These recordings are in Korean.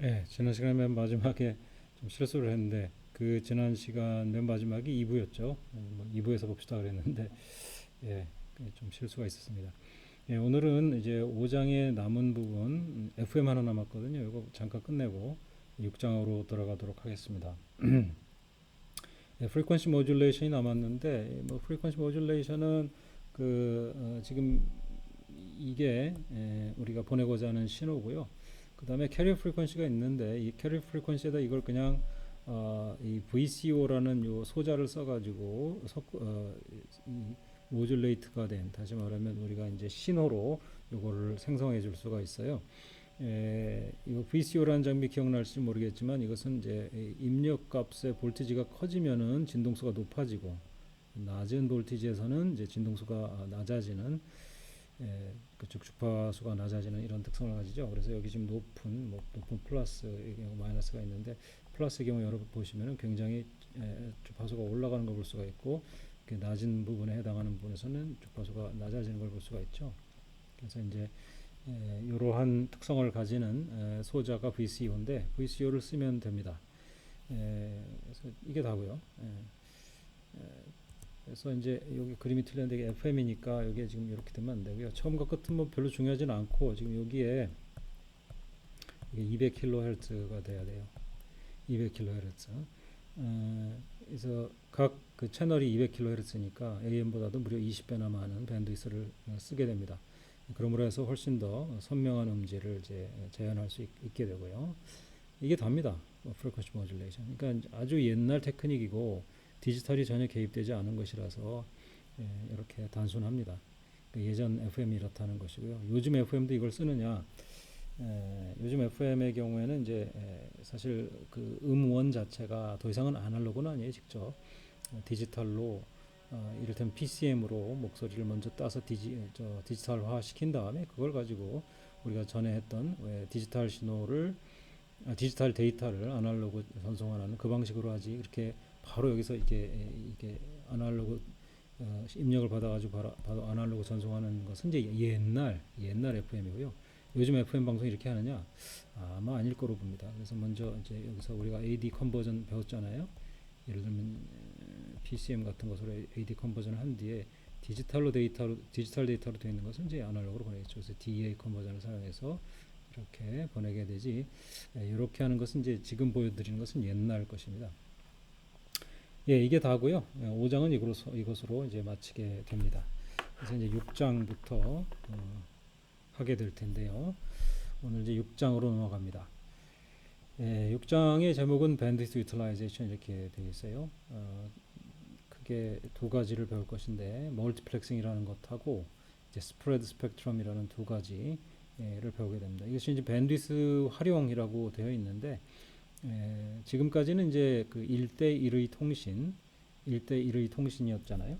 네, 지난 시간에 맨 마지막에 좀 실수를 했는데 그 지난 시간 맨 마지막이 2부였죠. 뭐 2부에서 봅시다 그랬는데 예, 좀 실수가 있었습니다. 예, 오늘은 이제 5장의 남은 부분 FM 하나 남았거든요. 이거 잠깐 끝내고 6장으로 들어가도록 하겠습니다. 예, 프리퀀시 모듈레이션이 남았는데 뭐 프리퀀시 모듈레이션은 지금 이게 우리가 보내고자 하는 신호고요. 그 다음에 캐리어 프리퀀시가 있는데 이 캐리어 프리퀀시에다 이걸 그냥 이 VCO라는 요 소자를 써가지고 이 모듈레이트가 된, 다시 말하면 우리가 이제 신호로 요거를 생성해 줄 수가 있어요. 이거 VCO라는 장비 기억날지 모르겠지만 이것은 이제 입력 값의 볼티지가 커지면은 진동수가 높아지고 낮은 볼티지에서는 이제 진동수가 낮아지는 그쪽 주파수가 낮아지는 이런 특성을 가지죠. 그래서 여기 지금 높은 플러스의 경우 마이너스가 있는데 플러스의 경우 여러분 보시면은 굉장히 주파수가 올라가는 걸 볼 수가 있고 낮은 부분에 해당하는 부분에서는 주파수가 낮아지는 걸 볼 수가 있죠. 그래서 이제 이러한 특성을 가지는 소자가 VCO인데 VCO를 쓰면 됩니다. 그래서 이게 다고요. 그래서 이제 여기 그림이 틀렸는데 이게 FM이니까 여기에 지금 이렇게 되면 안 되고요. 처음과 끝은 뭐 별로 중요하지는 않고 지금 여기에 이게 200kHz가 돼야 돼요. 200kHz. 그래서 각 그 채널이 200kHz니까 AM보다도 무려 20배나 많은 밴드위스를 쓰게 됩니다. 그러므로 해서 훨씬 더 선명한 음질을 이제 재현할 수 있게 되고요. 이게 답니다. 프리퀀시 모듈레이션. 그러니까 아주 옛날 테크닉이고 디지털이 전혀 개입되지 않은 것이라서 이렇게 단순합니다. 예전 FM이 이렇다는 것이고요. 요즘 FM도 이걸 쓰느냐? 요즘 FM의 경우에는 이제 사실 그 음원 자체가 더 이상은 아날로그는 아니에요. 직접 디지털로 이를테면 PCM으로 목소리를 먼저 따서 디지털화 시킨 다음에 그걸 가지고 우리가 전에 했던 디지털 신호를 디지털 데이터를 아날로그 전송하는 그 방식으로 하지 이렇게 바로 여기서 이게 아날로그 입력을 받아가지고 바로 아날로그 전송하는 것은 이제 옛날 FM이고요. 요즘 FM 방송이 이렇게 하느냐? 아마 아닐 거로 봅니다. 그래서 먼저 이제 여기서 우리가 AD 컨버전 배웠잖아요. 예를 들면 PCM 같은 것으로 AD 컨버전을 한 뒤에 디지털 데이터로 되어 있는 것은 이제 아날로그로 보내겠죠. 그래서 DA 컨버전을 사용해서 이렇게 보내게 되지. 이렇게 하는 것은 이제 지금 보여드리는 것은 옛날 것입니다. 예, 이게 다고요. 5장은 이것으로 이제 마치게 됩니다. 그래서 이제 6장부터 하게 될 텐데요. 오늘 이제 6장으로 넘어갑니다. 6장의 제목은 밴드위스 유틸라이제이션 이렇게 되어 있어요. 크게 두 가지를 배울 것인데 멀티플렉싱이라는 것하고 이제 스프레드 스펙트럼이라는 두 가지를 배우게 됩니다. 이것이 이제 밴드위스 활용이라고 되어 있는데 지금까지는 이제 그 1대1의 통신, 1대1의 통신이었잖아요.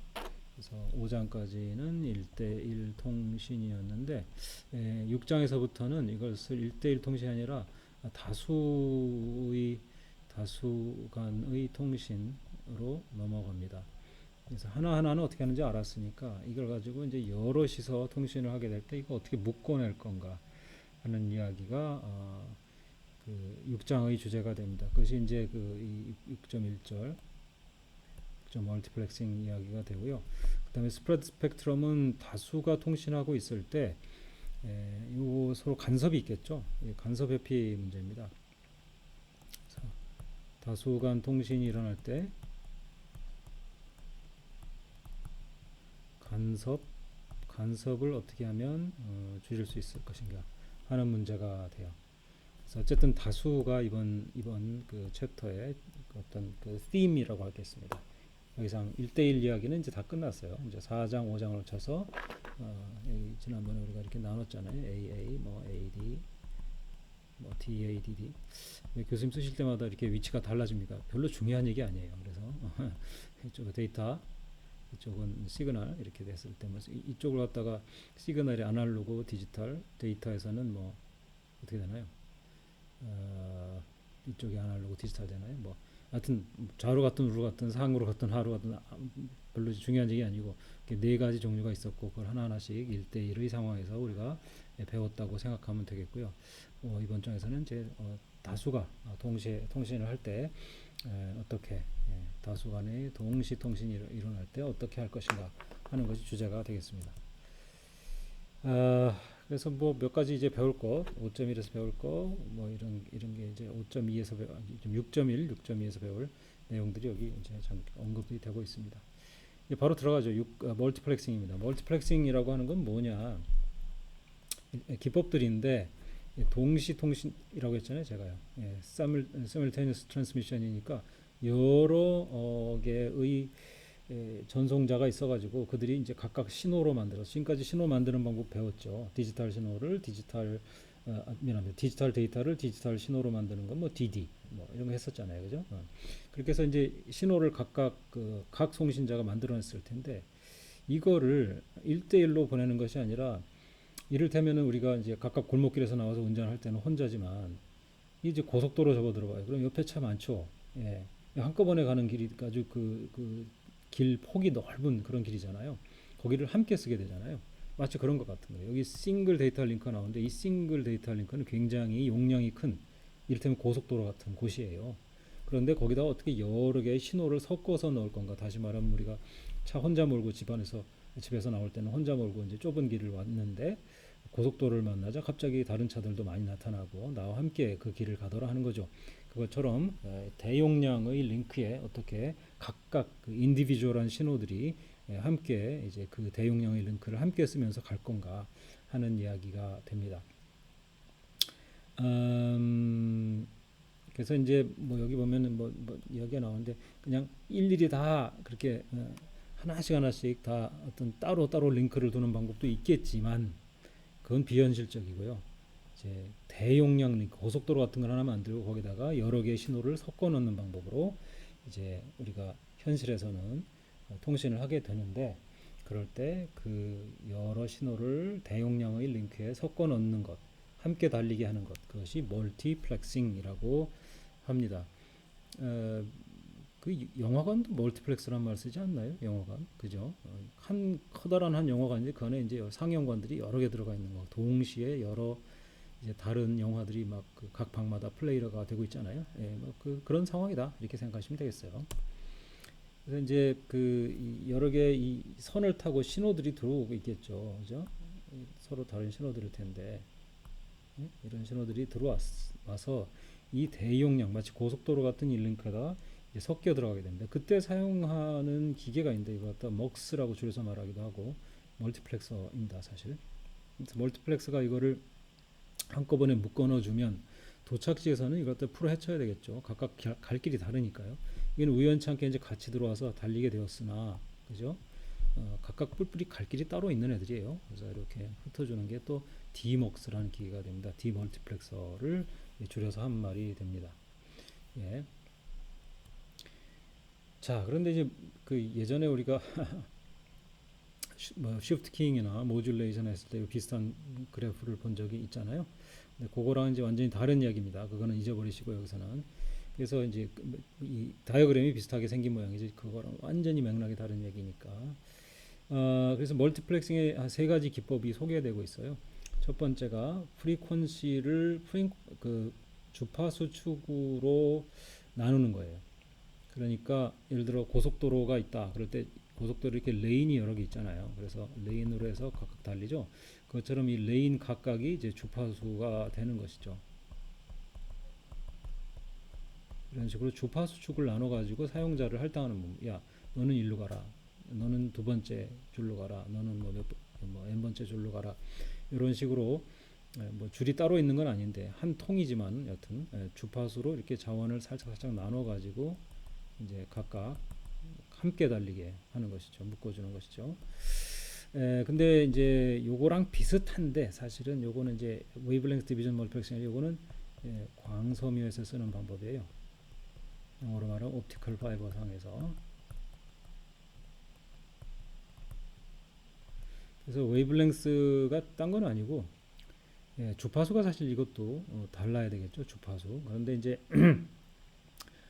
그래서 5장까지는 1대1 통신이었는데 6장에서부터는 이것을 1대1 통신이 아니라 다수 간의 통신으로 넘어갑니다. 그래서 하나하나는 어떻게 하는지 알았으니까 이걸 가지고 이제 여럿이서 통신을 하게 될 때 이거 어떻게 묶어낼 건가 하는 이야기가 그 6장의 주제가 됩니다. 그것이 이제 그 6.1절 멀티플렉싱 이야기가 되고요. 그다음에 스프레드 스펙트럼은 다수가 통신하고 있을 때 요 서로 간섭이 있겠죠. 간섭 회피 문제입니다. 다수 간 통신이 일어날 때 간섭을 어떻게 하면 줄일 수 있을 것인가 하는 문제가 돼요. 그래서 어쨌든 다수가 이번 그 챕터의 어떤 그 theme이라고 하겠습니다. 더 이상 1대1 이야기는 이제 다 끝났어요. 이제 4장, 5장을 쳐서 지난번에 우리가 이렇게 나눴잖아요. AA, 뭐 AD, 뭐 DADD. 교수님 쓰실 때마다 이렇게 위치가 달라집니다. 별로 중요한 얘기 아니에요. 그래서 이쪽 데이터, 이쪽은 시그널 이렇게 됐을 때 뭐 이쪽을 갖다가 시그널이 아날로그, 디지털, 데이터에서는 뭐 어떻게 되나요? 이쪽이 아날로그, 디지털 되나요? 뭐 하여튼 좌로 갔든 우로 갔든 상으로 갔든 하로 갔든 별로 중요한 얘기 아니고 네 가지 종류가 있었고 그걸 하나하나씩 1대1의 상황에서 우리가 배웠다고 생각하면 되겠고요. 이번 장에서는 이제 다수가 동시에 통신을 할 때 어떻게 다수 간의 동시 통신이 일어날 때 어떻게 할 것인가 하는 것이 주제가 되겠습니다. 그래서 뭐 몇 가지 이제 배울 거, 5.1에서 배울 거, 뭐 이런 게 이제 5.2에서 6.1, 6.2에서 배울 내용들이 여기 이제 좀 언급이 되고 있습니다. 이제 바로 들어가죠. 멀티플렉싱입니다. 멀티플렉싱이라고 하는 건 뭐냐? 기법들인데 동시 통신이라고 했잖아요, 제가요. simultaneous transmission이니까 여러 개의 전송자가 있어가지고 그들이 이제 각각 신호로 만들어서 지금까지 신호 만드는 방법 배웠죠. 디지털 신호를 미안합니다. 디지털 데이터를 디지털 신호로 만드는 건 뭐 DD 뭐 이런 거 했었잖아요, 그죠? 그렇게 해서 이제 신호를 각각 각 송신자가 만들어냈을 텐데 이거를 1대1로 보내는 것이 아니라 이를테면은 우리가 이제 각각 골목길에서 나와서 운전할 때는 혼자지만 이제 고속도로 접어 들어가요. 그럼 옆에 차 많죠. 예. 한꺼번에 가는 길이 아주 길 폭이 넓은 그런 길이잖아요. 거기를 함께 쓰게 되잖아요. 마치 그런 것 같은 거예요. 여기 싱글 데이터 링크가 나오는데 이 싱글 데이터 링크는 굉장히 용량이 큰 이를테면 고속도로 같은 곳이에요. 그런데 거기다 어떻게 여러 개의 신호를 섞어서 넣을 건가? 다시 말하면 우리가 차 혼자 몰고 집에서 나올 때는 혼자 몰고 이제 좁은 길을 왔는데 고속도로를 만나자 갑자기 다른 차들도 많이 나타나고 나와 함께 그 길을 가더라 하는 거죠. 그것처럼 대용량의 링크에 어떻게 각각 그 인디비주얼한 신호들이 함께 이제 그 대용량의 링크를 함께 쓰면서 갈 건가 하는 이야기가 됩니다. 그래서 이제 뭐 여기 보면은 뭐 이야기가 나오는데 그냥 일일이 다 그렇게 하나씩 다 어떤 따로 링크를 두는 방법도 있겠지만 그건 비현실적이고요. 이제 대용량 링크, 고속도로 같은 걸 하나 만들고 거기다가 여러 개의 신호를 섞어 넣는 방법으로 이제 우리가 현실에서는 통신을 하게 되는데 그럴 때 그 여러 신호를 대용량의 링크에 섞어 넣는 것, 함께 달리게 하는 것, 그것이 멀티플렉싱이라고 합니다. 그 영화관도 멀티플렉스란 말 쓰지 않나요? 영화관, 그죠? 한 커다란 한 영화관인데 그 안에 이제 상영관들이 여러 개 들어가 있는 거, 동시에 여러 이제 다른 영화들이 막 각 방마다 플레이어가 되고 있잖아요. 뭐 그런 상황이다 이렇게 생각하시면 되겠어요. 그래서 이제 여러 개의 이 선을 타고 신호들이 들어오고 있겠죠, 그죠? 서로 다른 신호들일 텐데 이런 신호들이 들어와서 이 대용량 마치 고속도로 같은 이 링크에다 섞여 들어가게 됩니다. 그때 사용하는 기계가 있는데 이거 갖다 MUX라고 줄여서 말하기도 하고 멀티플렉서입니다, 사실. 멀티플렉서가 이거를 한꺼번에 묶어 넣어주면 도착지에서는 이걸 갖다 풀어 헤쳐야 되겠죠. 각각 갈 길이 다르니까요. 이건 우연치 않게 이제 같이 들어와서 달리게 되었으나, 그죠? 각각 뿔뿔이 갈 길이 따로 있는 애들이에요. 그래서 이렇게 흩어주는 게 또 DMUX라는 기계가 됩니다. 디멀티플렉서를 줄여서 한 말이 됩니다. 예. 자, 그런데 이제 예전에 우리가 쉬프트 키잉이나 모듈레이션 했을 때 비슷한 그래프를 본 적이 있잖아요. 근데 그거랑 이제 완전히 다른 이야기입니다. 그거는 잊어버리시고 여기서는 그래서 이제 이 다이어그램이 비슷하게 생긴 모양이지 그거랑 완전히 맥락이 다른 얘기니까. 그래서 멀티플렉싱의 한 세 가지 기법이 소개되고 있어요. 첫 번째가 프리퀀시를 주파수 축으로 나누는 거예요. 그러니까 예를 들어 고속도로가 있다. 그럴 때 고속도로 이렇게 레인이 여러 개 있잖아요. 그래서 레인으로 해서 각각 달리죠. 그것처럼 이 레인 각각이 이제 주파수가 되는 것이죠. 이런 식으로 주파수 축을 나눠 가지고 사용자를 할당하는 법. 야, 너는 일로 가라. 너는 두 번째 줄로 가라. 너는 뭐 n 번째 줄로 가라. 이런 식으로 뭐 줄이 따로 있는 건 아닌데 한 통이지만 여튼 주파수로 이렇게 자원을 살짝 나눠 가지고 이제 각각 함께 달리게 하는 것이죠. 묶어주는 것이죠. 근데 이제 요거랑 비슷한데 사실은 요거는 이제 웨이브랭스 디비전 멀티플렉싱 요거는 광섬유에서 쓰는 방법이에요. 영어로 말하면 옵티컬 파이버 상에서. 그래서 웨이브랭스가 딴 건 아니고 주파수가 사실 이것도 달라야 되겠죠. 주파수. 그런데 이제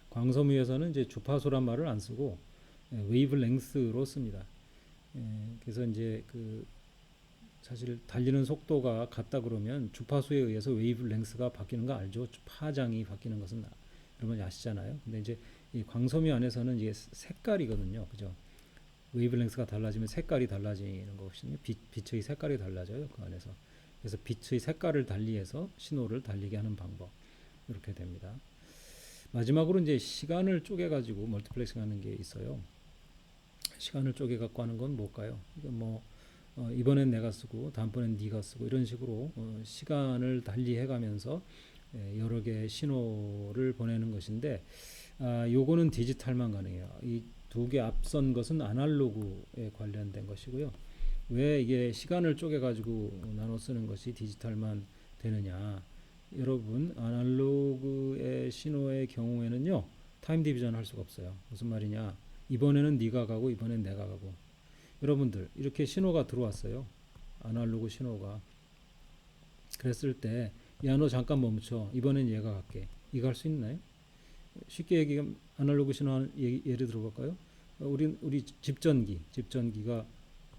광섬유에서는 이제 주파수란 말을 안 쓰고 웨이브랭스로 씁니다. 그래서 이제 그 사실 달리는 속도가 같다 그러면 주파수에 의해서 웨이브랭스가 바뀌는 거 알죠? 파장이 바뀌는 것은 여러분 아시잖아요. 근데 이제 이 광섬유 안에서는 이게 색깔이거든요. 그죠? 웨이브랭스가 달라지면 색깔이 달라지는 것이거든요. 빛의 색깔이 달라져요. 그 안에서. 그래서 빛의 색깔을 달리해서 신호를 달리게 하는 방법. 이렇게 됩니다. 마지막으로 이제 시간을 쪼개 가지고 멀티플렉싱 하는 게 있어요. 시간을 쪼개 갖고 하는 건 뭘까요? 이건 뭐 이번엔 내가 쓰고 다음번엔 네가 쓰고 이런 식으로 시간을 달리해 가면서 여러 개의 신호를 보내는 것인데 요거는 디지털만 가능해요. 이 두 개 앞선 것은 아날로그에 관련된 것이고요. 왜 이게 시간을 쪼개 가지고 나눠 쓰는 것이 디지털만 되느냐? 여러분 아날로그의 신호의 경우에는요. 타임 디비전 할 수가 없어요. 무슨 말이냐? 이번에는 네가 가고 이번엔 내가 가고. 여러분들 이렇게 신호가 들어왔어요. 아날로그 신호가. 그랬을 때 야 너 잠깐 멈춰. 이번엔 얘가 갈게. 이거 할 수 있나요? 쉽게 얘기하면 아날로그 신호 예를 들어볼까요? 우리 집전기가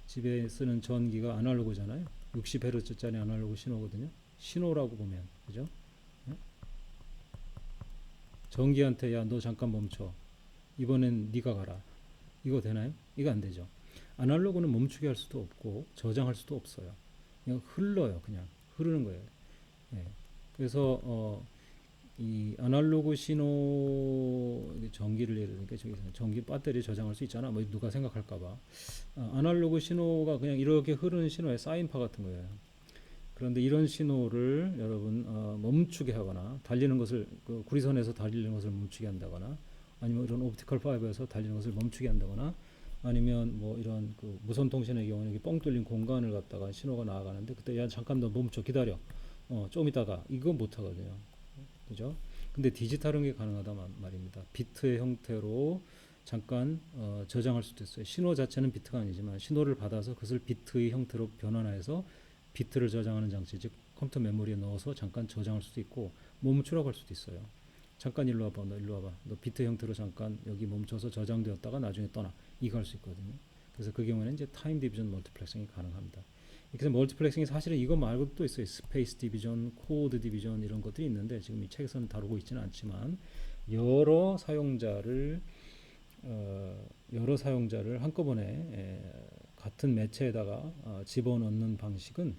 집에 쓰는 전기가 아날로그잖아요. 60Hz짜리 아날로그 신호거든요. 신호라고 보면 그죠? 전기한테 야 너 잠깐 멈춰. 이번엔 네가 가라. 이거 되나요? 이거 안 되죠. 아날로그는 멈추게 할 수도 없고 저장할 수도 없어요. 그냥 흘러요. 그냥 흐르는 거예요. 예. 그래서 이 아날로그 신호 전기를 예를 들니까 전기 배터리 저장할 수 있잖아. 뭐 누가 생각할까봐. 아날로그 신호가 그냥 이렇게 흐르는 신호의 사인파 같은 거예요. 그런데 이런 신호를 여러분 멈추게 하거나 달리는 것을 그 구리선에서 달리는 것을 멈추게 한다거나 아니면 이런 옵티컬 파이버에서 달리는 것을 멈추게 한다거나 아니면 뭐 이런 그 무선 통신의 경우는 뻥 뚫린 공간을 갖다가 신호가 나아가는데 그때 야 잠깐 너 멈춰 기다려. 좀 있다가 이거 못 하거든요. 그죠? 근데 디지털은 게 가능하다 말입니다. 비트의 형태로 잠깐 저장할 수도 있어요. 신호 자체는 비트가 아니지만 신호를 받아서 그것을 비트의 형태로 변환해서 비트를 저장하는 장치, 즉 컴퓨터 메모리에 넣어서 잠깐 저장할 수도 있고 멈추라고 할 수도 있어요. 잠깐 일로 와봐, 너 일로 와봐. 너 비트 형태로 잠깐 여기 멈춰서 저장되었다가 나중에 떠나. 이거 할 수 있거든요. 그래서 그 경우에는 이제 타임 디비전 멀티플렉싱이 가능합니다. 그래서 멀티플렉싱이 사실은 이거 말고도 또 있어요. 스페이스 디비전, 코드 디비전 이런 것들이 있는데 지금 이 책에서는 다루고 있지는 않지만 여러 사용자를 한꺼번에 같은 매체에다가 집어넣는 방식은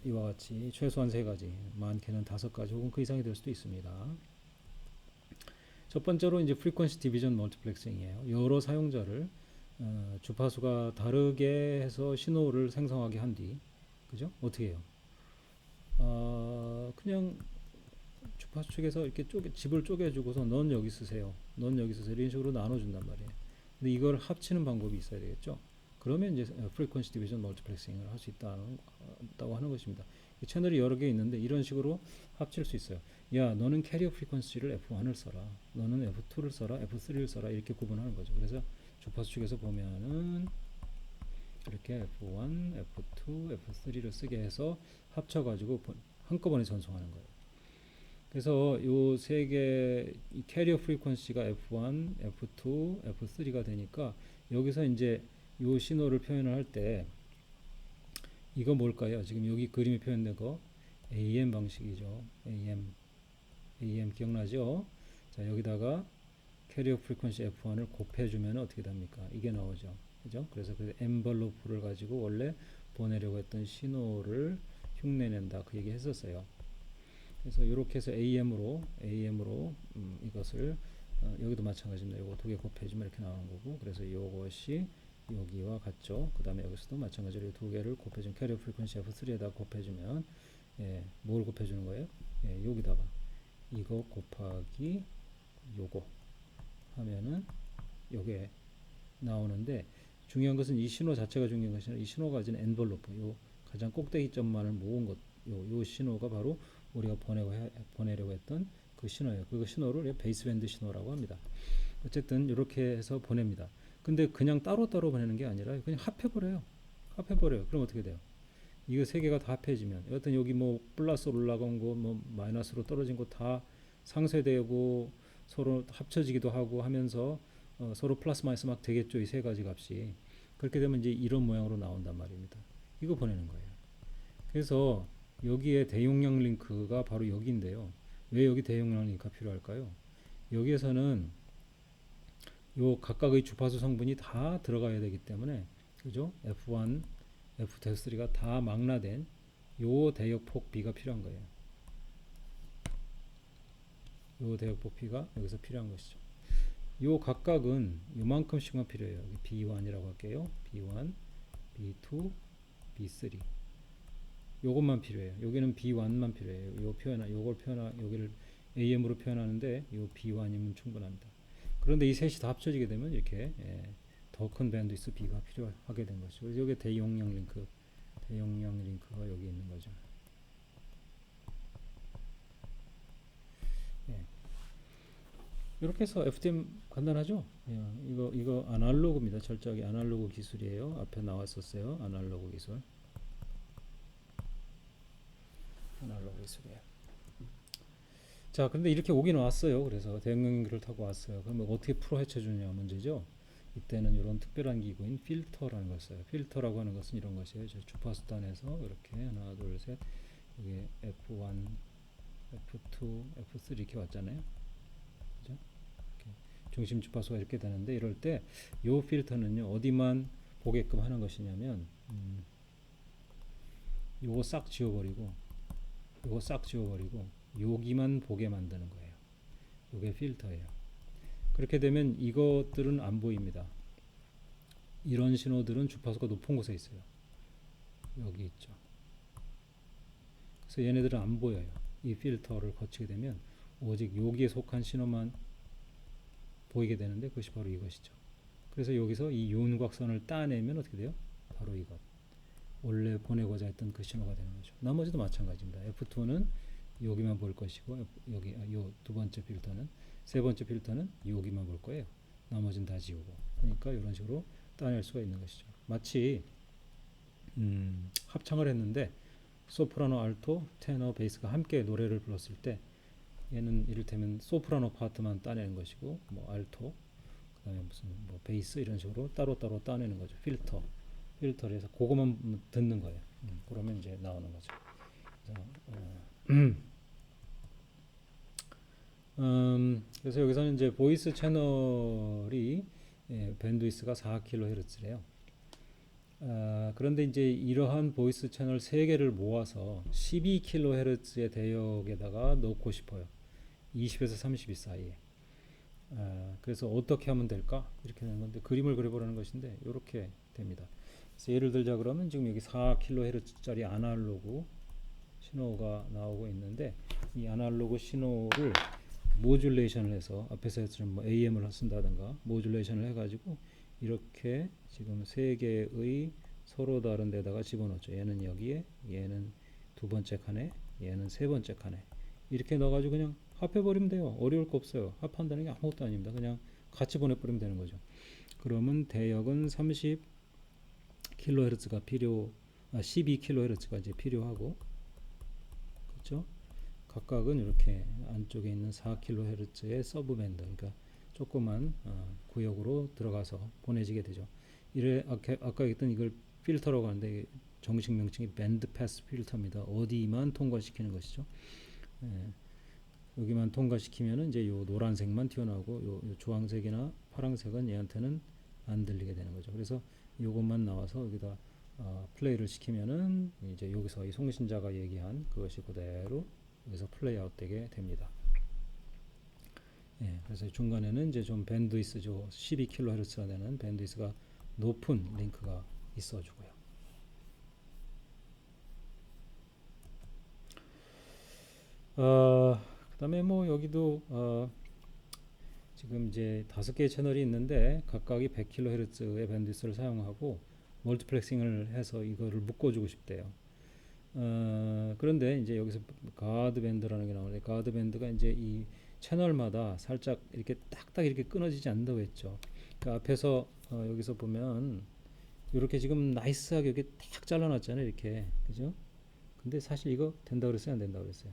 이와 같이 최소한 3가지, 많게는 5가지 혹은 그 이상이 될 수도 있습니다. 첫 번째로 이제 프리퀀시 디비전 멀티플렉싱이에요. 여러 사용자를 주파수가 다르게 해서 신호를 생성하게 한 뒤, 그죠? 어떻게 해요? 그냥 주파수 측에서 이렇게 집을 쪼개주고서 넌 여기 쓰세요. 넌 여기 쓰세요. 이런 식으로 나눠준단 말이에요. 근데 이걸 합치는 방법이 있어야 되겠죠. 그러면 이제 프리퀀시 디비전 멀티플렉싱을 할 수 있다고 하는 것입니다. 채널이 여러 개 있는데 이런 식으로 합칠 수 있어요. 야, 너는 캐리어 프리퀀시를 F1을 써라. 너는 F2를 써라. F3를 써라. 이렇게 구분하는 거죠. 그래서 주파수 측에서 보면은 이렇게 F1, F2, F3를 쓰게 해서 합쳐가지고 한꺼번에 전송하는 거예요. 그래서 요 세 개 캐리어 프리퀀시가 F1, F2, F3가 되니까 여기서 이제 요 신호를 표현을 할 때 이거 뭘까요? 지금 여기 그림이 표현된 거 AM 방식이죠. AM 기억나죠? 자, 여기다가 캐리어 프리퀀시 F1을 곱해주면 어떻게 됩니까? 이게 나오죠. 그죠? 그래서 그 엔벌로프를 가지고 원래 보내려고 했던 신호를 흉내낸다. 그 얘기 했었어요. 그래서 이렇게 해서 AM으로 이것을 여기도 마찬가지입니다. 이거 2개 곱해주면 이렇게 나오는 거고, 그래서 이것이 여기와 같죠. 그 다음에 여기서도 마찬가지로 2개를 곱해주면 캐리어 프리퀀시 F3에다 곱해주면 뭘 곱해주는 거예요? 여기다가 이거 곱하기 요거 하면은 요게 나오는데 중요한 것은 이 신호 자체가 중요한 것이 아니라 이 신호가 가진 엔벌로프, 요 가장 꼭대기점만을 모은 것, 요 신호가 바로 우리가 보내려고 했던 그 신호예요. 그 신호를 베이스밴드 신호라고 합니다. 어쨌든 이렇게 해서 보냅니다. 근데 그냥 따로따로 보내는 게 아니라 그냥 합해버려요. 그럼 어떻게 돼요? 이거 3개가 다 합해지면 여튼 여기 뭐 플러스로 올라간 거 뭐 마이너스로 떨어진 거 다 상쇄되고 서로 합쳐지기도 하고 하면서 서로 플러스 마이너스 막 되겠죠. 이 세 가지 값이. 그렇게 되면 이제 이런 모양으로 나온단 말입니다. 이거 보내는 거예요. 그래서 여기에 대용량 링크가 바로 여기인데요. 왜 여기 대용량 링크가 필요할까요? 여기에서는 요 각각의 주파수 성분이 다 들어가야 되기 때문에, 그죠? F1, F3가 다 망라된 요 대역폭 B가 필요한 거예요. 요 대역폭 B가 여기서 필요한 것이죠. 요 각각은 요만큼씩만 필요해요. B1이라고 할게요. B1, B2, B3. 요것만 필요해요. 여기는 B1만 필요해요. 여기를 AM으로 표현하는데 요 B1이면 충분합니다. 그런데 이 셋이 다 합쳐지게 되면 이렇게 더 큰 밴드위스 B가 필요하게 된 거죠. 그래서 여기 대용량 링크가 여기 있는 거죠. 예. 이렇게 해서 FDM 간단하죠? 예. 이거 아날로그입니다. 철저하게 아날로그 기술이에요. 앞에 나왔었어요. 아날로그 기술. 아날로그 기술이에요. 자, 그런데 이렇게 오긴 왔어요. 그래서 대응연결을 타고 왔어요. 그러면 어떻게 풀어 헤쳐주냐 문제죠. 이때는 이런 특별한 기구인 필터라는 걸 써요. 필터라고 하는 것은 이런 것이에요. 주파수 단에서 이렇게 하나, 둘, 셋, 이게 F1, F2, F3 이렇게 왔잖아요. 그죠? 이렇게 중심 주파수가 이렇게 되는데 이럴 때 이 필터는요 어디만 보게끔 하는 것이냐면 요거 싹 지워버리고 여기만 보게 만드는 거예요. 요게 필터예요. 그렇게 되면 이것들은 안 보입니다. 이런 신호들은 주파수가 높은 곳에 있어요. 여기 있죠. 그래서 얘네들은 안 보여요. 이 필터를 거치게 되면 오직 여기에 속한 신호만 보이게 되는데 그것이 바로 이것이죠. 그래서 여기서 이 윤곽선을 따내면 어떻게 돼요? 바로 이것. 원래 보내고자 했던 그 신호가 되는 거죠. 나머지도 마찬가지입니다. F2는 여기만 볼 것이고 여기 요 두 번째 필터는 세 번째 필터는 여기만 볼 거예요. 나머지는 다 지우고. 그러니까 이런 식으로 따낼 수가 있는 것이죠. 마치 합창을 했는데 소프라노, 알토, 테너, 베이스가 함께 노래를 불렀을 때 얘는 이를테면 소프라노 파트만 따내는 것이고 뭐 알토, 그다음에 무슨 뭐 베이스 이런 식으로 따로따로 따내는 거죠. 필터를 해서 그것만 듣는 거예요. 그러면 이제 나오는 거죠. 그래서 여기서는 이제 보이스 채널이 밴드위스가 4kHz래요. 그런데 이제 이러한 보이스 채널 3개를 모아서 12kHz의 대역에다가 넣고 싶어요. 20에서 32 사이에. 그래서 어떻게 하면 될까? 이렇게 되는 건데 그림을 그려보라는 것인데 이렇게 됩니다. 그래서 예를 들자 그러면 지금 여기 4kHz짜리 아날로그 신호가 나오고 있는데 이 아날로그 신호를 모듈레이션을 해서 앞에서 했던 뭐 AM을 쓴다든가 모듈레이션을 해가지고 이렇게 지금 세 개의 서로 다른 데다가 집어넣죠. 얘는 여기에, 얘는 두 번째 칸에, 얘는 세 번째 칸에 이렇게 넣어가지고 그냥 합해버리면 돼요. 어려울 거 없어요. 합한다는 게 아무것도 아닙니다. 그냥 같이 보내버리면 되는 거죠. 그러면 대역은 30kHz가 12kHz가 이제 필요하고, 그렇죠? 각각은 이렇게 안쪽에 있는 4kHz의 서브밴드, 그러니까 조그만 구역으로 들어가서 보내지게 되죠. 이래 아까 했던 이걸 필터라고 하는데 정식 명칭이 밴드 패스 필터입니다. 어디만 통과시키는 것이죠. 여기만 통과시키면은 이제 요 노란색만 튀어나오고 요 주황색이나 파란색은 얘한테는 안 들리게 되는 거죠. 그래서 요것만 나와서 여기다 플레이를 시키면은 이제 여기서 이 송신자가 얘기한 그것이 그대로 여기서 플레이 아웃 되게 됩니다. 그래서 중간에는 이제 좀 밴드위스죠. 12kHz가 되는 밴드위스가 높은 링크가 있어주고요. 그다음에 뭐 여기도 지금 이제 5개의 채널이 있는데 각각이 100kHz의 밴드위스를 사용하고 멀티플렉싱을 해서 이거를 묶어주고 싶대요. 그런데 이제 여기서 가드 밴드라는 게 나오는데 가드 밴드가 이제 이 채널마다 살짝 이렇게 딱딱 이렇게 끊어지지 않는다고 했죠. 그 앞에서 여기서 보면 이렇게 지금 나이스하게 이렇게 딱 잘라놨잖아요. 이렇게, 그죠? 근데 사실 이거 된다 그랬어요, 안 된다 그랬어요?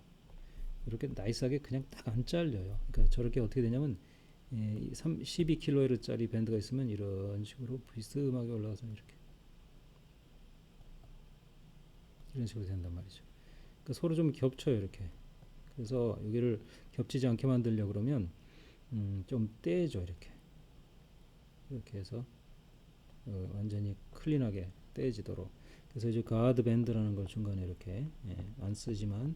이렇게 나이스하게 그냥 딱 안 잘려요. 그러니까 저렇게 어떻게 되냐면 12kHz짜리 밴드가 있으면 이런 식으로 비스듬하게 올라가서 이런 식으로 된단 말이죠. 그러니까 서로 좀 겹쳐요 이렇게. 그래서 여기를 겹치지 않게 만들려 그러면 좀 떼죠 이렇게 해서 완전히 클린하게 떼지도록. 그래서 이제 가드 밴드라는 걸 중간에 이렇게 안 쓰지만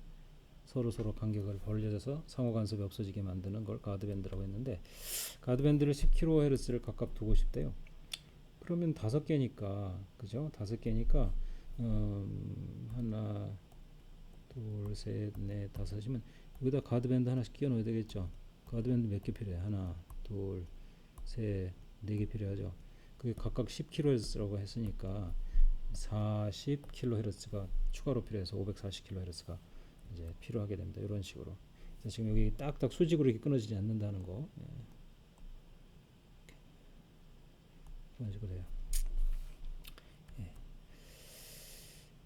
서로 간격을 벌려져서 상호 간섭이 없어지게 만드는 걸 가드 밴드라고 했는데, 가드 밴드를 10kHz를 각각 두고 싶대요. 그러면 5개니까, 그죠? 5개니까 하나, 둘, 셋, 넷, 다섯이면 여기다 가드 밴드 하나씩 끼워 넣어야 되겠죠. 가드 밴드 몇 개 필요해? 하나, 둘, 셋, 4개 필요하죠. 그게 각각 10kHz라고 했으니까 40kHz가 추가로 필요해서 540kHz가 이제 필요하게 됩니다. 이런 식으로. 그래서 지금 여기 딱딱 수직으로 이렇게 끊어지지 않는다는 거. 이런 식으로 돼요. 예.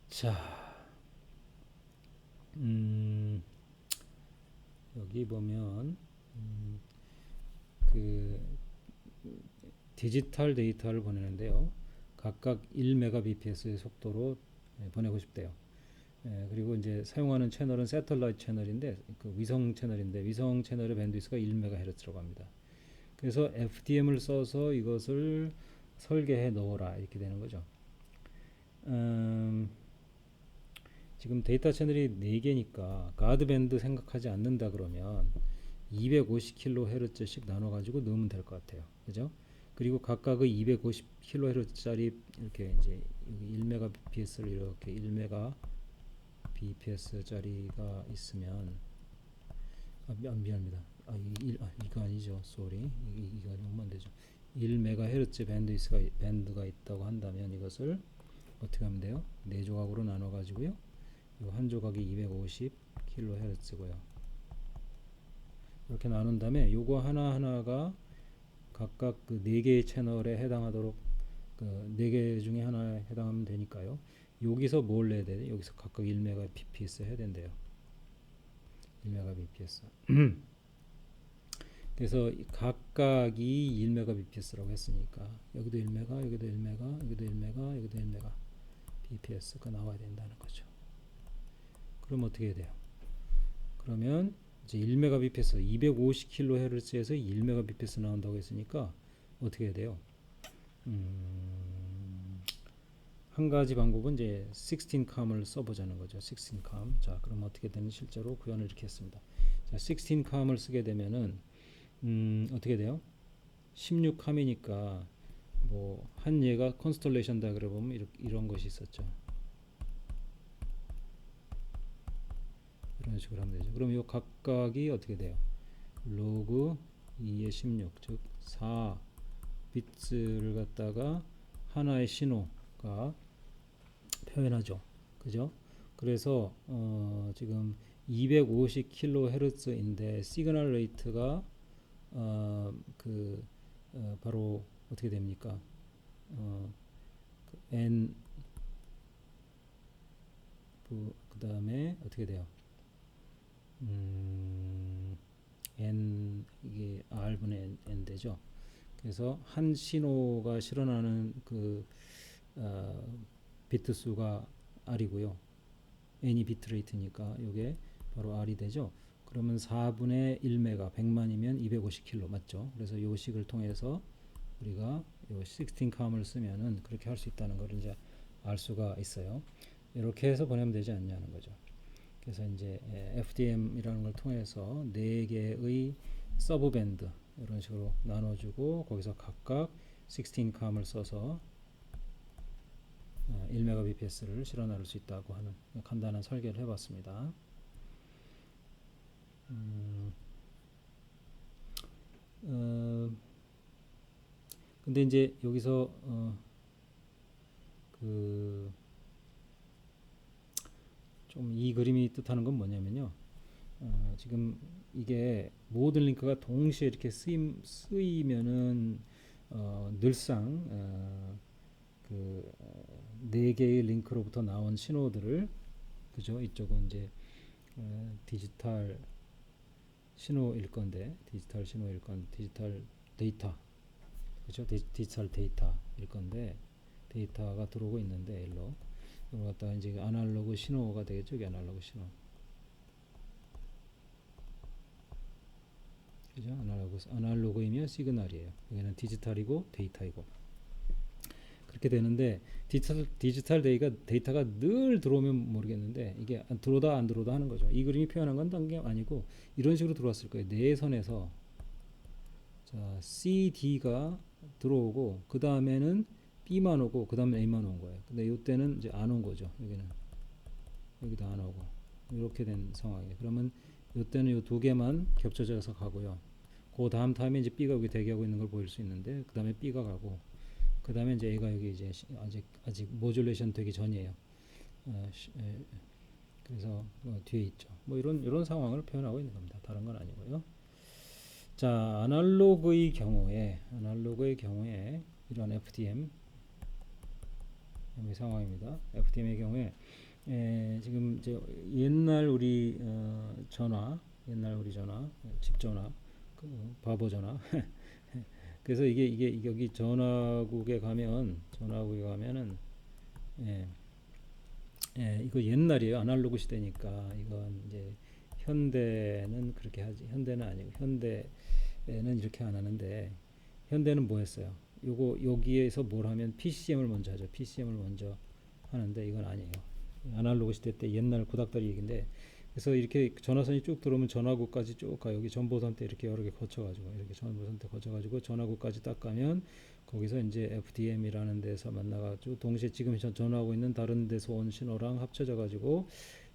자, 여기 보면 그 디지털 데이터를 보내는데요. 각각 1Mbps의 속도로 보내고 싶대요. 그리고 이제 사용하는 채널은 새틀라이트 채널인데, 그 위성 채널인데, 위성 채널의 밴드위스가 1MHz라고 합니다. 그래서 FDM을 써서 이것을 설계해 넣어라 이렇게 되는 거죠. 지금 데이터 채널이 4개니까 가드 밴드 생각하지 않는다 그러면 250kHz씩 나눠 가지고 넣으면 될 것 같아요. 그죠? 그리고 각각의 250kHz짜리 이렇게 이제 1Mbps를 이렇게 1Mbps짜리가 있으면 미안합니다. 이거 아니죠. sorry. 이거 넣으면 안 되죠. 1MHz 밴드가 있다고 한다면 이것을 어떻게 하면 돼요? 4조각으로 나눠 가지고요. 이 한 조각이 250kHz고요. 이렇게 나눈 다음에 요거 하나하나가 각각 그 4개의 채널에 해당하도록, 그 4개 중에 하나에 해당하면 되니까요. 여기서 뭘 내야 돼? 여기서 각각 1Mbps 해야 된대요. 1Mbps. 그래서 각각이 1Mbps라고 했으니까 여기도 1M, 여기도 1M, 여기도 1M, 여기도 1M bps가 나와야 된다는 거죠. 그럼 어떻게 해야 돼요? 그러면 이제 1Mbps, 250kHz에서 1Mbps 나온다고 했으니까 어떻게 해야 돼요? 한 가지 방법은 이제 16COM을 써보자는 거죠. 16COM. 자, 그럼 어떻게 되는, 실제로 구현을 이렇게 했습니다. 자, 16COM을 쓰게 되면은 어떻게 돼요? 16COM이니까 뭐 한 예가 컨스텔레이션 다이그램 보면 이런 것이 있었죠. 이런 식으로 하면 되죠. 그럼 이 각각이 어떻게 돼요? 로그 2의 16, 즉 4비트를 갖다가 하나의 신호가 표현하죠. 그죠? 그래서 지금 250kHz인데 시그널 레이트가 바로 어떻게 됩니까? n 그 다음에 어떻게 돼요? n 이게 r분의 n 되죠. 그래서 한 신호가 실어나는 그 비트 수가 r이고요. n이 비트 레이트니까 이게 바로 r이 되죠. 그러면 4분의 1메가 100만이면 250kilo 맞죠? 그래서 요 식을 통해서 우리가 요 16COM을 쓰면은 그렇게 할 수 있다는 걸 이제 알 수가 있어요. 이렇게 해서 보내면 되지 않냐는 거죠. 그래서 이제 FDM이라는 걸 통해서 4개의 서브 밴드 이런 식으로 나눠주고 거기서 각각 16COM을 써서 1Mbps를 실어 나를 수 있다고 하는 간단한 설계를 해봤습니다. 근데 이제 여기서 좀 이 그림이 뜻하는 건 뭐냐면요. 지금 이게 모든 링크가 동시에 이렇게 쓰이면은 늘상 그 4개의 링크로부터 나온 신호들을, 그죠? 이쪽은 이제 디지털 신호일 건데, 디지털 신호일 건 디지털 데이터, 그렇죠? 디지털 데이터일 건데, 데이터가 들어오고 있는데 일로 이걸 갖다가 이제 아날로그 신호가 되겠죠. 이게 아날로그 신호, 그죠? 아날로그이면 시그널이에요. 여기는 디지털이고 데이터이고 그렇게 되는데, 디지털 데이터가 늘 들어오면 모르겠는데 이게 들어오다 안 들어오다 하는 거죠. 이 그림이 표현한 건 단계 아니고 이런 식으로 들어왔을 거예요. 내선에서 자 CD가 들어오고 그 다음에는 B만 오고 그 다음에 A만 온 거예요. 근데 이때는 이제 안 온 거죠. 여기는 여기도 안 오고 이렇게 된 상황이에요. 그러면 이때는 이 두 개만 겹쳐져서 가고요. 그 다음 타임에 이제 B가 여기 대기하고 있는 걸 보일 수 있는데 그 다음에 B가 가고 그 다음에 이제 A가 여기 이제 아직 모듈레이션 되기 전이에요. 그래서 뒤에 있죠. 뭐 이런 상황을 표현하고 있는 겁니다. 다른 건 아니고요. 자, 아날로그의 경우에 이런 FDM 의 상황입니다. FDM의 경우에 지금 이제 옛날 우리 전화, 집 전화, 그 바보 전화. 그래서 이게 여기 전화국에 가면은 예, 이거 옛날이에요. 아날로그 시대니까 이건 이제 현대는 그렇게 하지. 현대는 아니고 현대는 이렇게 안 하는데 현대는 뭐 했어요? 요거 여기에서 뭘 하면 PCM을 먼저 하죠. PCM을 먼저 하는데 이건 아니에요. 아날로그 시대 때 옛날 구닥다리 얘긴데 그래서 이렇게 전화선이 쭉 들어오면 전화국까지 쭉 가. 여기 전보선 때 이렇게 여러 개 거쳐가지고 이렇게 전보선 때 거쳐가지고 전화국까지 딱 가면 거기서 이제 FDM이라는 데서 만나가지고 동시에 지금 전화하고 있는 다른 데서 온 신호랑 합쳐져가지고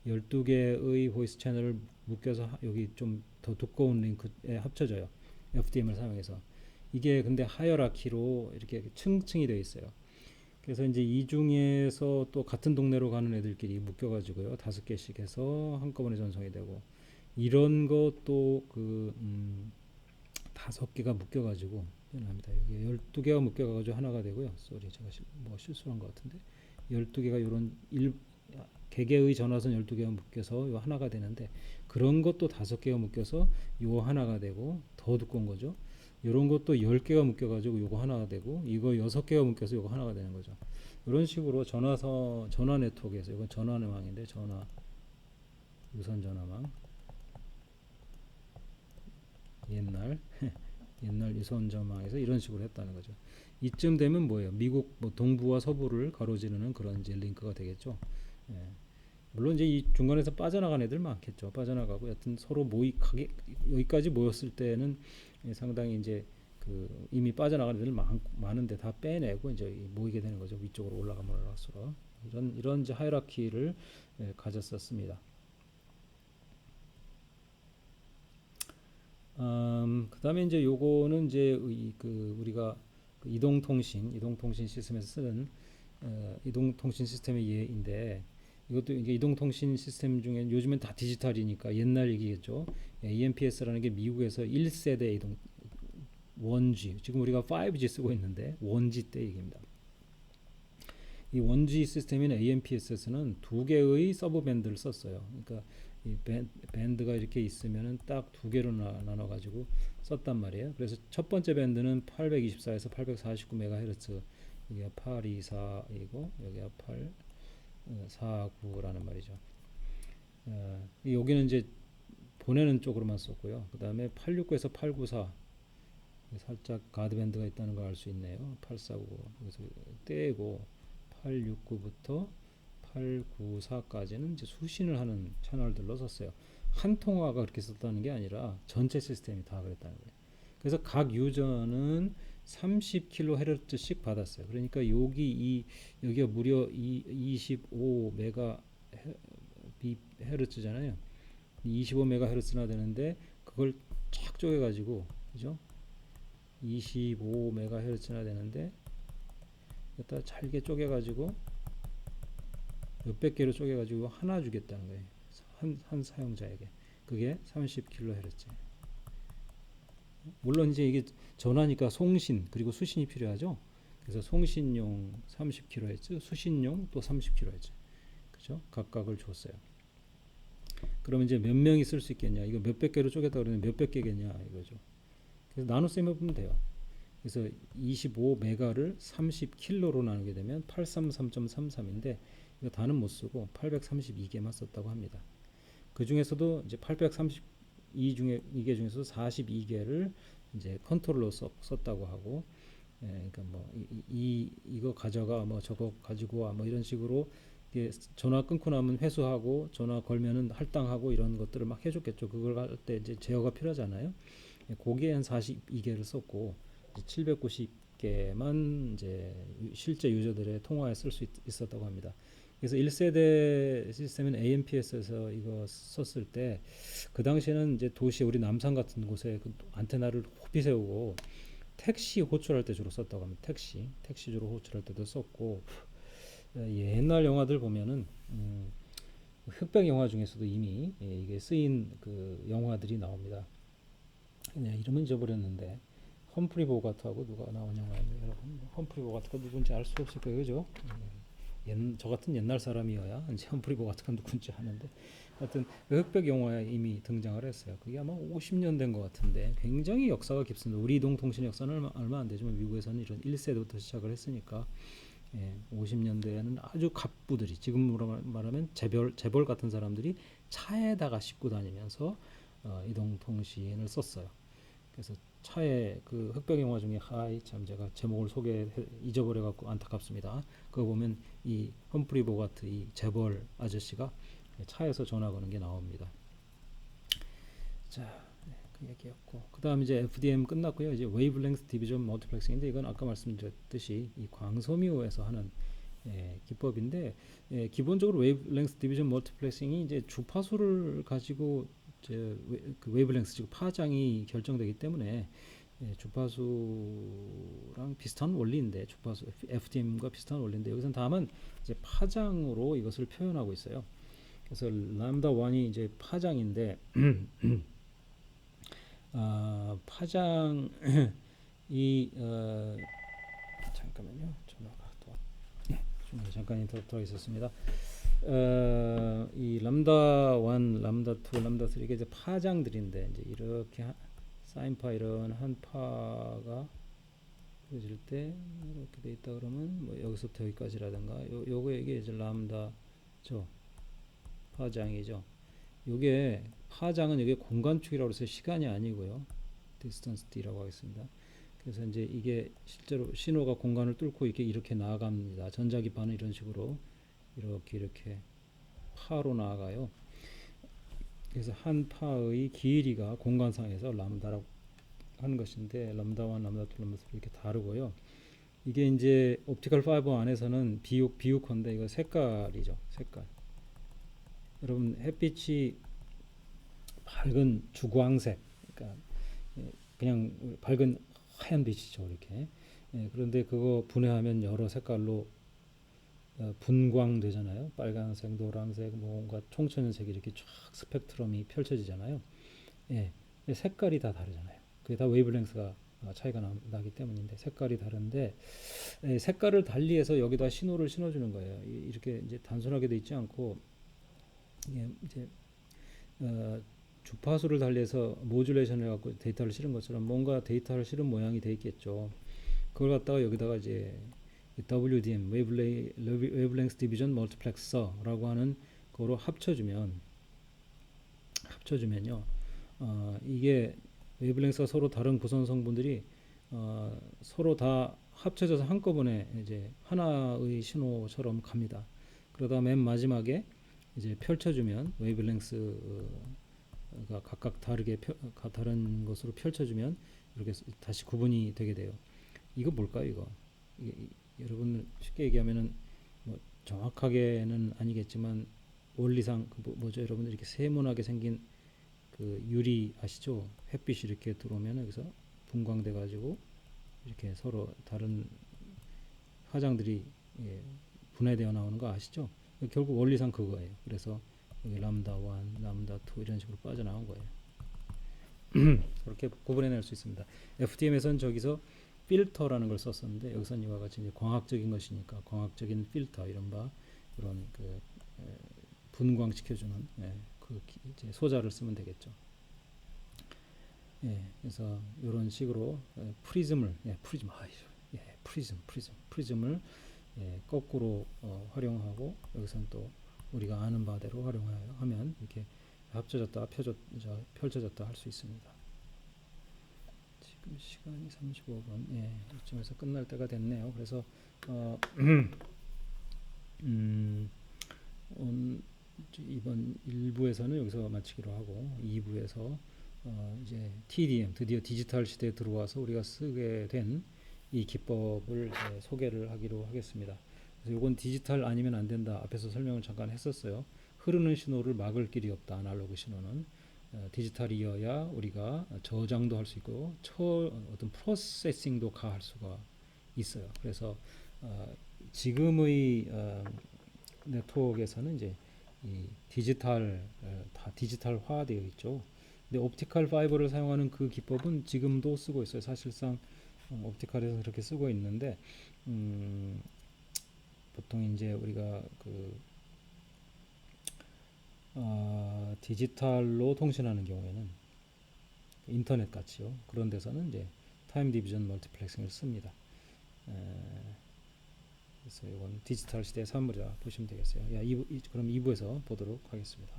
12개의 보이스 채널을 묶여서 여기 좀 더 두꺼운 링크에 합쳐져요. FDM을 사용해서. 이게 근데 하이어라키로 이렇게 층층이 되어 있어요. 그래서 이제 이 중에서 또 같은 동네로 가는 애들끼리 묶여가지고요. 5개씩 해서 한꺼번에 전송이 되고 이런 것도 5개가 묶여가지고 합니다. 여기 12개가 묶여가지고 하나가 되고요. 쏘리 제가 뭐 실수한 것 같은데 12개가 이런 개개의 전화선 12개가 묶여서 요 하나가 되는데 그런 것도 5개가 묶여서 요 하나가 되고 더 두꺼운 거죠. 이런 것도 10개가 묶여가지고 요거 하나가 되고 이거 6개가 묶여서 요거 하나가 되는 거죠. 이런 식으로 전화 네트워크에서 이건 전화망인데 유선 전화망 옛날 유선 전화망에서 이런 식으로 했다는 거죠. 이쯤 되면 뭐예요? 미국 뭐 동부와 서부를 가로지르는 그런 이제 링크가 되겠죠. 예. 물론 이제 이 중간에서 빠져나간 애들 많겠죠. 빠져나가고 여튼 서로 여기까지 모였을 때는 상당히 이제 이미 빠져나간 애들 많은데 다 빼내고 이제 모이게 되는 거죠. 위쪽으로 올라가면 올라갈수록 이런 이제 하이라키를 가졌었습니다. 그다음에 이제 요거는 이제 우리가 이동통신 시스템에서 쓰는 이동통신 시스템의 예인데 이것도 이게 이동통신 시스템 중에 요즘엔 다 디지털이니까 옛날 얘기겠죠. EMPS라는 게 미국에서 1세대 이동 1G 지금 우리가 5G 쓰고 있는데 1G 때 얘기입니다. 이 1G 시스템인 AMPS에서는 2개의 서브 밴드를 썼어요. 그러니까 이 밴드가 이렇게 있으면은 딱 2개로 나눠 가지고 썼단 말이에요. 그래서 첫 번째 밴드는 824에서 849MHz 여기가 824이고 여기가 849라는 말이죠. 여기는 이제 보내는 쪽으로만 썼고요. 그 다음에 869에서 894 살짝 가드밴드가 있다는 걸 알 수 있네요. 849 여기서 떼고 869부터 894까지는 이제 수신을 하는 채널들로 썼어요. 한 통화가 그렇게 썼다는 게 아니라 전체 시스템이 다 그랬다는 거예요. 그래서 각 유저는 30kHz씩 받았어요. 그러니까 여기가 무려 25MHz잖아요. 25MHz나 되는데 그걸 쫙 쪼개가지고 그죠? 25MHz나 되는데 갖다 잘게 쪼개가지고 몇백 개로 쪼개가지고 하나 주겠다는 거예요. 한 사용자에게. 그게 30kHz. 물론 이제 이게 전화니까 송신 그리고 수신이 필요하죠. 그래서 송신용 30kHz, 수신용 또 30kHz. 그죠? 각각을 줬어요. 그러면 이제 몇 명이 쓸 수 있겠냐? 이거 몇백 개로 쪼갰다 그러면 몇백 개겠냐 이거죠. 그래서 나눠 쓰면 돼요. 그래서 25메가를 30킬로로 나누게 되면 833.33인데 이거 다는 못 쓰고 832개만 썼다고 합니다. 그 중에서도 이제 832 중에 이게 중에서 42개를 이제 컨트롤러 썼다고 하고, 그러니까 뭐 이거 가져가 뭐 저거 가지고 와 뭐 이런 식으로 이게 전화 끊고 나면 회수하고 전화 걸면은 할당하고 이런 것들을 막 해줬겠죠. 그걸 할 때 이제 제어가 필요하잖아요. 거기에 한 42개를 썼고 790개만 이제 실제 유저들의 통화에 쓸 수 있었다고 합니다. 그래서 1세대 시스템은 AMPS에서 이거 썼을 때 그 당시에는 이제 도시 우리 남산 같은 곳에 그 안테나를 호피 세우고 택시 호출할 때 주로 썼다고 합니다. 택시 주로 호출할 때도 썼고, 옛날 영화들 보면은 흑백 영화 중에서도 이미 이게 쓰인 그 영화들이 나옵니다. 이름은 잊어버렸는데 험프리 보가트하고 누가 나온 영화예요, 여러분. 험프리 보가트가 누군지 알 수 없을 거예요, 그죠? 저 같은 옛날 사람이어야 이제 험프리 보가트가 누군지 아는데, 하여튼 그 흑백 영화에 이미 등장을 했어요. 그게 아마 50년 된 것 같은데 굉장히 역사가 깊습니다. 우리 이동통신 역사는 얼마 안 되지만 미국에서는 이런 1세부터 시작을 했으니까, 50년대에는 아주 갑부들이, 지금으로 말하면 재벌 같은 사람들이 차에다가 싣고 다니면서 이동통신을 썼어요. 그래서 차에 그 흑백 영화 중에 참 제가 제목을 잊어버려 갖고 안타깝습니다. 그거 보면 이 험프리 보가트 이 재벌 아저씨가 차에서 전화 거는 게 나옵니다. 자, 그 얘기였고, 그다음 이제 FDM 끝났고요. 이제 웨이브랭스 디비전 멀티플렉싱인데 이건 아까 말씀드렸듯이 이 광섬유에서 하는 기법인데, 기본적으로 웨이브랭스 디비전 멀티플렉싱이 이제 주파수를 가지고 그 웨이브랭스 즉 파장이 결정되기 때문에 주파수랑 비슷한 원리인데, 주파수 FDM과 비슷한 원리인데 여기서는 다만 이제 파장으로 이것을 표현하고 있어요. 그래서 람다 1이 이제 파장인데 파장이 잠깐만요, 전화가 또 잠깐 들어 있었습니다. 이 람다 1, 람다 2, 람다 3 이게 이제 파장들인데, 이제 이렇게 사인파 이런 한 파가 그려질 때 이렇게 돼 있다 그러면 뭐 여기서부터 여기까지라든가 요거 이게 이제 람다죠, 파장이죠. 요게 파장은 이게 공간축이라고 해서 시간이 아니고요, 디스턴스 d라고 하겠습니다. 그래서 이제 이게 실제로 신호가 공간을 뚫고 이렇게 나아갑니다. 전자기파는 이런 식으로 이렇게 파로 나아가요. 그래서 한 파의 길이가 공간상에서 람다라고 하는 것인데, 람다 1, 람다 2, 람다 3 이렇게 다르고요. 이게 이제 옵티컬 파이버 안에서는 비유컨데 이거 색깔이죠, 색깔. 여러분 햇빛이 밝은 주광색, 그러니까 그냥 밝은 하얀 빛이죠, 이렇게. 그런데 그거 분해하면 여러 색깔로 분광되잖아요. 빨간색, 노란색, 뭔가 총천연색 이렇게 쫙 스펙트럼이 펼쳐지잖아요. 색깔이 다 다르잖아요. 그게 다 웨이브랭스가 차이가 나기 때문인데, 색깔이 다른데 색깔을 달리해서 여기다 신호를 신어주는 거예요. 이렇게 이제 단순하게 돼 있지 않고, 이제 주파수를 달리해서 모듈레이션을 해갖고 데이터를 실은 것처럼 뭔가 데이터를 실은 모양이 돼 있겠죠. 그걸 갖다가 여기다가 이제 WDM, Wavelength Division Multiplexer라고 하는 거로 합쳐주면요, 이게 웨이블랭스가 서로 다른 구성 성분들이 서로 다 합쳐져서 한꺼번에 이제 하나의 신호처럼 갑니다. 그러다 맨 마지막에 이제 펼쳐주면 웨이블랭스가 각각 다른 것으로 펼쳐주면 이렇게 다시 구분이 되게 돼요. 이거 뭘까요? 이게 여러분 쉽게 얘기하면은 뭐 정확하게는 아니겠지만 원리상 뭐죠? 여러분들 이렇게 세모나게 생긴 그 유리 아시죠? 햇빛이 이렇게 들어오면 여기서 분광돼 가지고 이렇게 서로 다른 화장들이 분해되어 나오는 거 아시죠? 결국 원리상 그거예요. 그래서 여기 람다 1, 람다 2 이런 식으로 빠져나온 거예요. 그렇게 구분해낼 수 있습니다. FDM에서는 저기서 필터라는 걸 썼었는데, 여기서는 이와 같이 이제 광학적인 것이니까 광학적인 필터, 이런 그 분광시켜주는 이제 소자를 쓰면 되겠죠. 예, 그래서 이런 식으로 프리즘을 프리즘을 거꾸로 활용하고 여기서는 또 우리가 아는 바대로 활용하면 이렇게 합쳐졌다 펼쳐졌다 할 수 있습니다. 지금 시간이 35분. 이쯤에서 끝날 때가 됐네요. 그래서 이번 1부에서는 여기서 마치기로 하고 2부에서 이제 TDM 드디어 디지털 시대에 들어와서 우리가 쓰게 된 이 기법을 소개를 하기로 하겠습니다. 그래서 이건 디지털 아니면 안 된다. 앞에서 설명을 잠깐 했었어요. 흐르는 신호를 막을 길이 없다. 아날로그 신호는 디지털이어야 우리가 저장도 할 수 있고 어떤 프로세싱도 할 수가 있어요. 그래서 지금의 네트워크에서는 이제 이 다 디지털화되어 있죠. 근데 옵티컬 파이버를 사용하는 그 기법은 지금도 쓰고 있어요. 사실상 옵티컬에서 그렇게 쓰고 있는데 보통 이제 우리가 디지털로 통신하는 경우에는 인터넷 같이요. 그런 데서는 이제 타임 디비전 멀티플렉싱을 씁니다. 그래서 이건 디지털 시대의 산물이라 보시면 되겠어요. 그럼 2부에서 보도록 하겠습니다.